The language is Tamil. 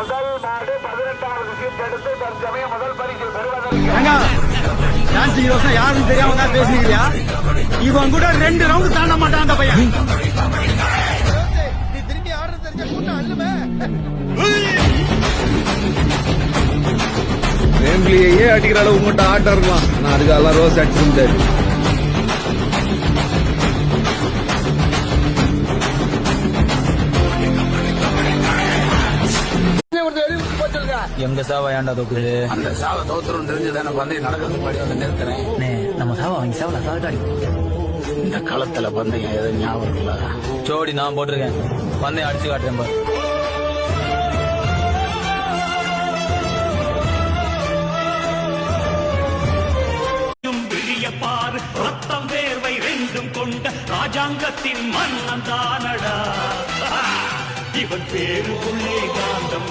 முதல் நாடு 18வது சீட் எடுத்து தற்சமயம் முதல் பரிசு பெறுவதற்கு யாரும் தெரியாம தான் பேசுறீங்களா? இவன் கூட 2 ரவுண்ட் தாண்ட மாட்டான் அந்த பையன். நீ திரும்பி ஆர்டர் தெரிஞ்ச கூட்டம் அல்லுமே. ஃபேமிலியே அடிக்கிற அளவு உங்கள்கிட்ட ஆட்டம் இருக்கலாம். நான் அதுக்கெல்லாம் ரோஸ் அடிச்சு முடியாது. எங்க சாவா ஏன்டா தோக்குது? அந்த சாவை தோத்துரும் தெரிஞ்சுதானே பந்தயம் நடக்கிறது முன்னாடி வந்து நிறுத்துறேன். நம்ம சாவா அவங்க சாவல சாவட்டாடி. இந்த களத்துல பந்தயம் எதுவும் ஞாபகம் இருக்குல்ல? ஜோடி நான் போட்டிருக்கேன். பந்தயம் அடிச்சு காட்டுறேன் பாரு. பாரு ரத்தம் வேர்வை ரெண்டும் கொண்ட ராஜாங்கத்தின் மன்னன் தானடா இவன் பேருக்குள்ளே காந்தம்